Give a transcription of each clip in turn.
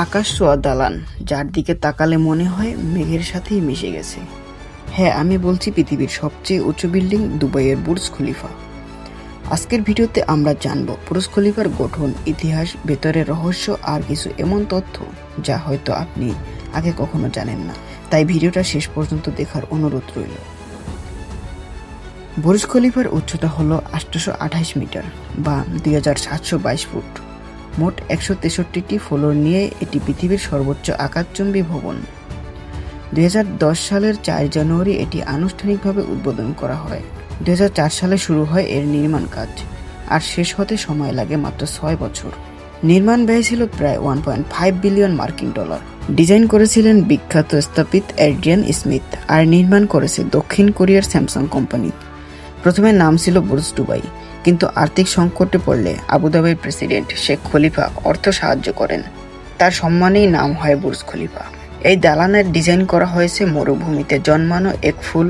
আকাশ ছোঁয়া দালান, যার দিকে তাকালে মনে হয় মেঘের সাথেই মিশে গেছে। হ্যাঁ, আমি বলছি পৃথিবীর সবচেয়ে উঁচু বিল্ডিং দুবাইয়ের বুর্জ খলিফা। আজকের ভিডিওতে আমরা জানব বুর্জ খলিফার গঠন, ইতিহাস, ভেতরের রহস্য আর কিছু এমন তথ্য যা হয়তো আপনি আগে কখনো জানেন না। তাই ভিডিওটা শেষ পর্যন্ত দেখার অনুরোধ রইল। বুর্জ খলিফার উচ্চতা হলো 828 মিটার বা 2722 ফুট। মোট 163টি ফ্লোর নিয়ে এটি পৃথিবীর সর্বোচ্চ আকাশচুম্বী ভবন। 2010 সালের 4 জানুয়ারি এটি আনুষ্ঠানিকভাবে উদ্বোধন করা হয়। 2004 সালে শুরু হয় এর নির্মাণ কাজ, আর শেষ হতে সময় লাগে মাত্র 6 বছর। নির্মাণ ব্যয় ছিল প্রায় 1.5 বিলিয়ন মার্কিন ডলার। ডিজাইন করেছিলেন বিখ্যাত স্থপতি এড্রিয়ান স্মিথ, আর নির্মাণ করেছে দক্ষিণ কোরিয়ার স্যামসাং কোম্পানি। প্রথমে নাম ছিল বুর্জ দুবাই, কিন্তু আর্থিক সংকটে পড়লে আবুধাবির প্রেসিডেন্ট শেখ খলিফা অর্থ সাহায্য করেন। তার সম্মানেই নাম হয় বুর্জ খলিফা। এই দালানের ডিজাইন করা হয়েছে মরুভূমিতে জন্মানো এক ফুল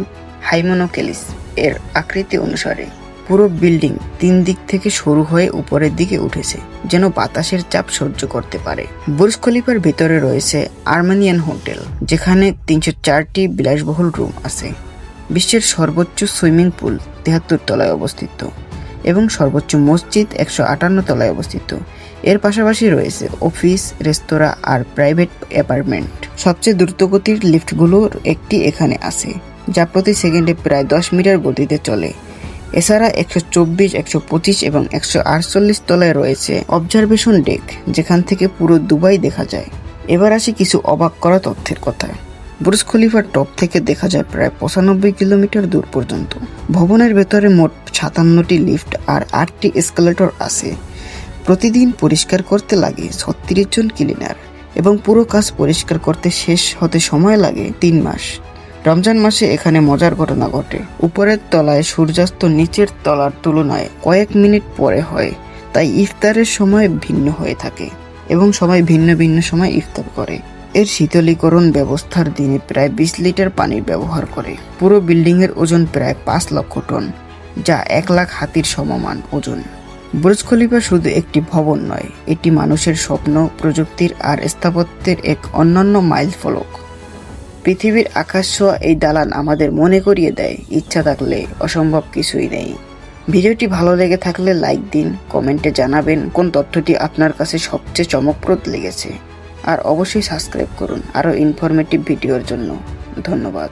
হাইমোনোকেলিস এর আকৃতি অনুসারে। পুরো বিল্ডিং 3 দিক থেকে শুরু হয়ে উপরের দিকে উঠেছে, যেন বাতাসের চাপ সহ্য করতে পারে। বুর্জ খলিফার ভিতরে রয়েছে আর্মেনিয়ান হোটেল, যেখানে 304টি বিলাসবহুল রুম আছে। বিশ্বের সর্বোচ্চ সুইমিং পুল 73 তলায় অবস্থিত এবং সর্বোচ্চ মসজিদ 158 তলায় অবস্থিত। এর পাশাপাশি রয়েছে অফিস, রেস্তোরাঁ আর প্রাইভেট অ্যাপার্টমেন্ট। সবচেয়ে দ্রুতগতির লিফটগুলোর একটি এখানে আছে, যা প্রতি সেকেন্ডে প্রায় 10 মিটার গতিতে চলে। এছাড়া 124, 125 এবং 148 তলায় রয়েছে অবজারভেশন ডেক, যেখান থেকে পুরো দুবাই দেখা যায়। এবার আসি কিছু অবাক করা তথ্যের কথা। বুর্জ খলিফার টপ থেকে দেখা যায় প্রায় 95 কিলোমিটার দূর পর্যন্ত। ভবনের ভেতরে মোট 57টি লিফট আর 8টি এসকেলেটর আছে। প্রতিদিন পরিষ্কার করতে লাগে 36 জন ক্লিনার, এবং পুরো কাজ পরিষ্কার করতে শেষ হতে সময় লাগে 3 মাস। রমজান মাসে এখানে মজার ঘটনা ঘটে। উপরের তলায় সূর্যাস্ত নিচের তলার তুলনায় কয়েক মিনিট পরে হয়, তাই ইফতারের সময় ভিন্ন হয়ে থাকে এবং সবাই ভিন্ন ভিন্ন সময় ইফতার করে। এর শীতলীকরণ ব্যবস্থার দিনে প্রায় 20 লিটার পানির ব্যবহার করে। পুরো বিল্ডিং এর ওজন প্রায় 5 লক্ষ টন, যা 1 লাখ হাতির সমমান ওজন। বুর্জ খলিফা শুধু একটি ভবন নয়, এটি মানুষের স্বপ্ন, প্রযুক্তির আর স্থাপত্যের এক অনন্য মাইল ফলক। পৃথিবীর আকাশ ছোঁয়া এই দালান আমাদের মনে করিয়ে দেয়, ইচ্ছা থাকলে অসম্ভব কিছুই নেই। ভিডিওটি ভালো লেগে থাকলে লাইক দিন, কমেন্টে জানাবেন কোন তথ্যটি আপনার কাছে সবচেয়ে চমকপ্রদ লেগেছে, আর অবশ্যই সাবস্ক্রাইব করুন আরও ইনফরমেটিভ ভিডিওর জন্য। ধন্যবাদ।